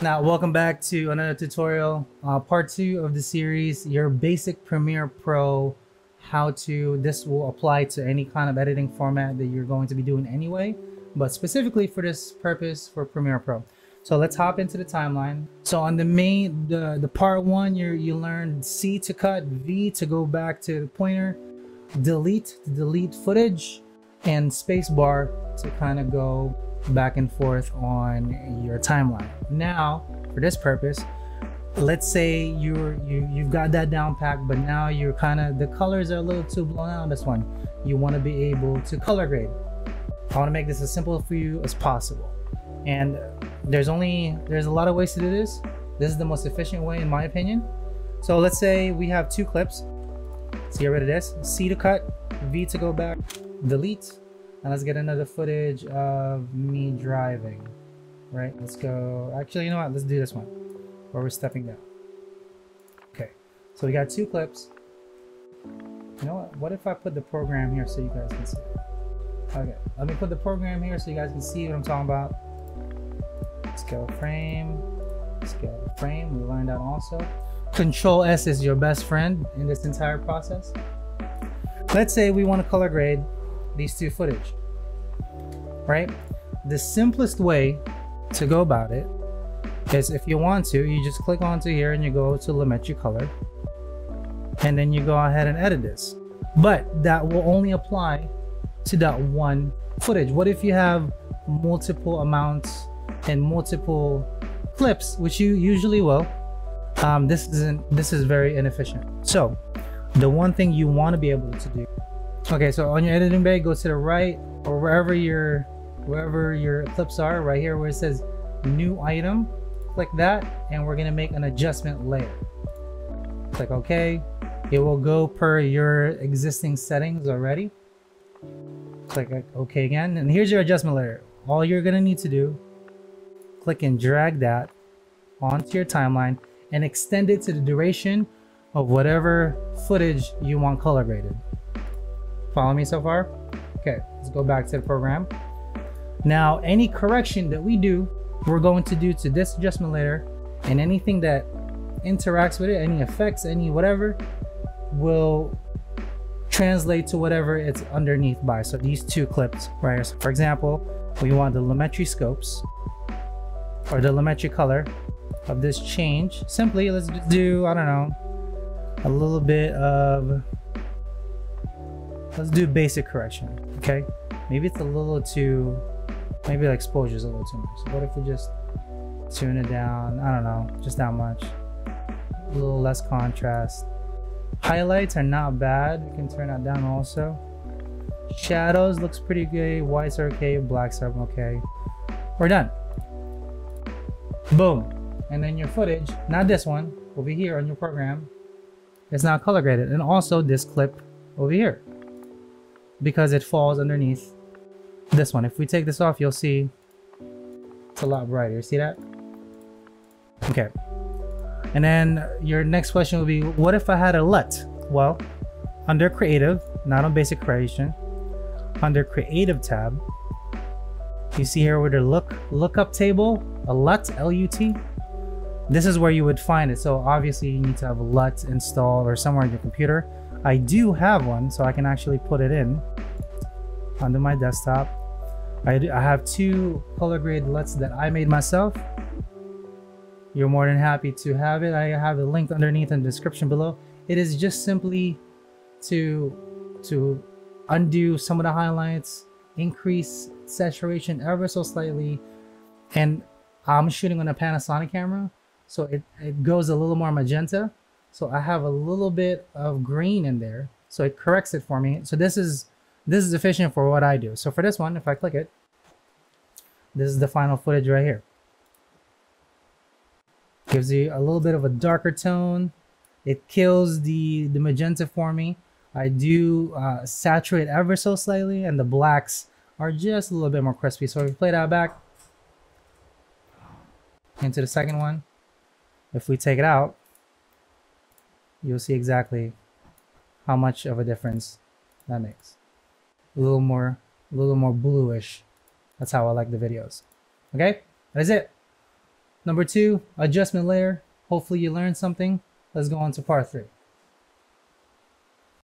Now, welcome back to another tutorial, part 2 of the series, your basic Premiere Pro how-to. This will apply to any kind of editing format that you're going to be doing anyway, but specifically for this purpose for Premiere Pro. So let's hop into the timeline. So on the part 1, you learned C to cut, V to go back to the pointer, delete to delete footage, and spacebar to kind of go back and forth on your timeline. Now, for this purpose, let's say you've got that down packed, but now you're the colors are a little too blown out on this one. You want to be able to color grade. I want to make this as simple for you as possible. And there's a lot of ways to do this. This is the most efficient way in my opinion. So let's say we have 2 clips. Let's get rid of this. C to cut, V to go back, delete. And let's get another footage of me driving, right? Let's go, actually, you know what? Let's do this one where we're stepping down. Okay, so we got 2 clips. You know what if I put the program here so you guys can see it? Okay, let me put the program here so you guys can see what I'm talking about. Scale frame, we learned that also. Control S is your best friend in this entire process. Let's say we want to color grade these 2 footage, right? The simplest way to go about it is, if you want to, you just click onto here and you go to Lumetri color, and then you go ahead and edit this. But that will only apply to that one footage. What if you have multiple amounts and multiple clips, which you usually will? This is very inefficient. So the one thing you want to be able to do, okay, so on your editing bay, go to the right, or wherever your clips are, right here where it says new item, click that, and we're gonna make an adjustment layer. Click OK. It will go per your existing settings already. Click OK again, and here's your adjustment layer. All you're gonna need to do, click and drag that onto your timeline and extend it to the duration of whatever footage you want color graded. Follow me so far? Okay, let's go back to the program. Now, any correction that we do, we're going to do to this adjustment layer, and anything that interacts with it, any effects, any whatever, will translate to whatever it's underneath by. So these 2 clips right here. So for example, we want the Lumetri scopes or the Lumetri color of this change. Simply, let's just do, I don't know, a little bit of, let's do basic correction. Okay, maybe it's a little too, maybe the exposure is a little too much. So what if we just tune it down? I don't know, just that much. A little less contrast. Highlights are not bad. We can turn that down also. Shadows looks pretty good. Whites are okay. Blacks are okay. We're done. Boom. And then your footage, not this one, over here on your program, is now color graded. And also this clip over here, because it falls underneath this one. If we take this off, you'll see it's a lot brighter. See that? Okay. And then your next question will be, what if I had a LUT? Well, under creative, not on basic creation, under creative tab, you see here with the lookup table, a LUT, L-U-T. This is where you would find it. So obviously you need to have a LUT installed or somewhere on your computer. I do have one, so I can actually put it in under my desktop. I have 2 color grade LUTs that I made myself. You're more than happy to have it. I have a link underneath in the description below. It is just simply to undo some of the highlights, increase saturation ever so slightly. And I'm shooting on a Panasonic camera, so it goes a little more magenta. So I have a little bit of green in there, so it corrects it for me. So this is efficient for what I do. So for this one, if I click it, this is the final footage right here. Gives you a little bit of a darker tone. It kills the magenta for me. I do saturate ever so slightly, and the blacks are just a little bit more crispy. So if we play that back into the second one, if we take it out, you'll see exactly how much of a difference that makes. A little more bluish. That's how I like the videos. Okay, that is it. Number 2, adjustment layer. Hopefully you learned something. Let's go on to part 3.